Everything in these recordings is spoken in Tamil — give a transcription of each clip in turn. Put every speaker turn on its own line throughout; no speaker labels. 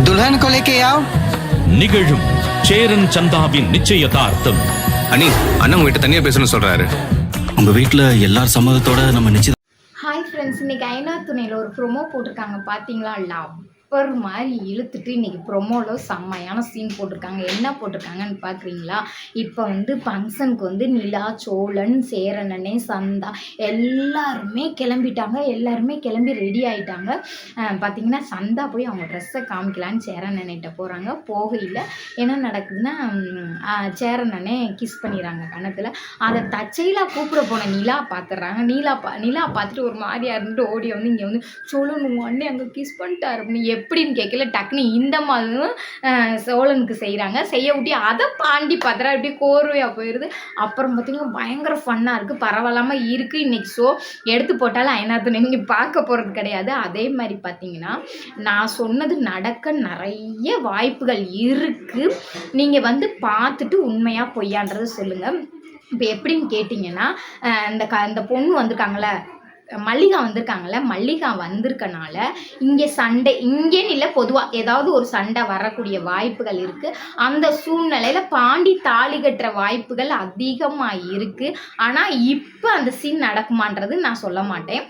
दुल्हन को लेके आओ.
நிகழும் சேரன் சந்தாவின் நிச்சயதார்த்தம்.
அண்ணி, அண்ணன் உங்ககிட்ட தனியா பேசணும்னு சொல்றாரு.
உங்க வீட்டுல எல்லார் சம்மதத்தோட நம்ம நிச்சயம்.
ஹாய் ஃப்ரெண்ட்ஸ், இன்றைக்கி ஐநா துணையில் ஒரு ப்ரொமோ போட்டிருக்காங்க பார்த்தீங்களா? லப்பர் மாதிரி இழுத்துட்டு இன்றைக்கி ப்ரொமோவில் செம்மையான சீன் போட்டிருக்காங்க. என்ன போட்டிருக்காங்கன்னு பார்க்குறீங்களா? இப்போ வந்து ஃபங்க்ஷனுக்கு வந்து நிலா, சோழன், சேரனனே, சந்தா எல்லாருமே கிளம்பிட்டாங்க. எல்லாருமே கிளம்பி ரெடி ஆகிட்டாங்க. பார்த்திங்கன்னா சந்தா போய் அவங்க ட்ரெஸ்ஸை காமிக்கலான்னு சேரனன்கிட்ட போகிறாங்க. போகையில் என்ன நடக்குதுன்னா, சேரனனே கிஸ் பண்ணிடுறாங்க கன்னத்தில். அதை தச்சையில் கூப்பிட போன நிலா பார்த்துட்றாங்க. நிலா பார்த்துட்டு ஒரு மாதிரியா இருந்துட்டு ஓடி வந்து இங்கே வந்து சோழன் உங்கள் அண்ணே அங்கே கிஸ் பண்ணிட்டாரு அப்படின்னு எப்படின்னு கேட்கல. டக்குனு இந்த மாதிரியும் சோழனுக்கு செய்கிறாங்க. செய்ய விட்டி அதை பாண்டி பார்த்துறா இப்படி கோர்வையாக போயிடுது. அப்புறம் பார்த்திங்கன்னா பயங்கர ஃபன்னாக இருக்குது, பரவாயில்லாமல் இருக்குது. இன்றைக்கி ஷோ எடுத்து போட்டாலும் ஐநாத்துணை நீங்கள் பார்க்க போகிறது கிடையாது. அதே மாதிரி பார்த்திங்கன்னா நான் சொன்னது நடக்க நிறைய வாய்ப்புகள் இருக்குது. நீங்கள் வந்து பார்த்துட்டு உண்மையாக பொய்யான்றது சொல்லுங்கள். இப்போ எப்படின்னு கேட்டிங்கன்னா, இந்த பொண்ணு வந்திருக்காங்களே, மல்லிகா வந்திருக்கனால இங்கே சண்டை, இங்கேன்னு இல்லை பொதுவாக ஏதாவது ஒரு சண்டை வரக்கூடிய வாய்ப்புகள் இருக்குது. அந்த சூழ்நிலையில் பாண்டி தாலி கட்டுற வாய்ப்புகள் அதிகமாக இருக்குது. ஆனால் இப்போ அந்த சீன் நடக்குமான்றது நான் சொல்ல மாட்டேன்.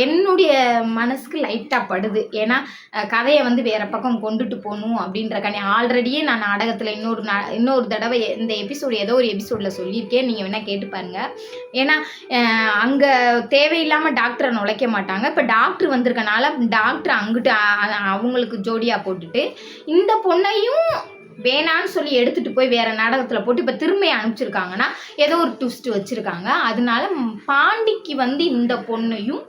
என்னுடைய மனசுக்கு லைட்டாக படுது. ஏன்னா கதையை வந்து வேறு பக்கம் கொண்டுட்டு போகணும் அப்படின்றக்கானே ஆல்ரெடியே நான் நாடகத்தில் இன்னொரு தடவை இந்த எபிசோடு ஏதோ ஒரு எபிசோடில் சொல்லியிருக்கேன். நீங்கள் வேணால் கேட்டு பாருங்கள். ஏன்னா அங்கே தேவையில்லாமல் டாக்டரை நுழைக்க மாட்டாங்க. இப்போ டாக்டர் வந்திருக்கனால டாக்டர் அங்கிட்டு அவங்களுக்கு ஜோடியாக போட்டுட்டு இந்த பொண்ணையும் வேணான்னு சொல்லி எடுத்துகிட்டு போய் வேறு நாடகத்தில் போட்டு இப்போ திரும்ப அனுப்பிச்சிருக்காங்கன்னா ஏதோ ஒரு ட்விஸ்ட் வச்சுருக்காங்க. அதனால பாண்டிக்கு வந்து இந்த பொண்ணையும்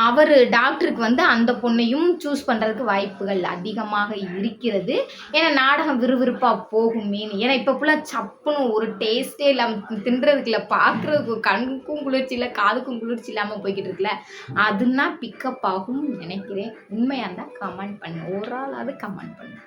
அவர் டாக்டருக்கு வந்து அந்த பொண்ணையும் சூஸ் பண்ணுறதுக்கு வாய்ப்புகள் அதிகமாக இருக்கிறது. ஏன்னா நாடகம் விறுவிறுப்பாக போகுமேனு. ஏன்னா இப்போ ஃபுல்லாக சப்புன்னு ஒரு டேஸ்ட்டே இல்லாமல் தின்றதுக்குள்ள பார்க்குறதுக்கு கண்ணுக்கும் குளிர்ச்சி இல்லை, காதுக்கும் குளிர்ச்சி இல்லாமல் போய்கிட்டு இருக்குல்ல, அதுனா பிக்கப் ஆகும்னு நினைக்கிறேன். உண்மையாக இருந்தால் கமெண்ட் பண்ணு, ஒரு ஆளாவது கமெண்ட் பண்ணு.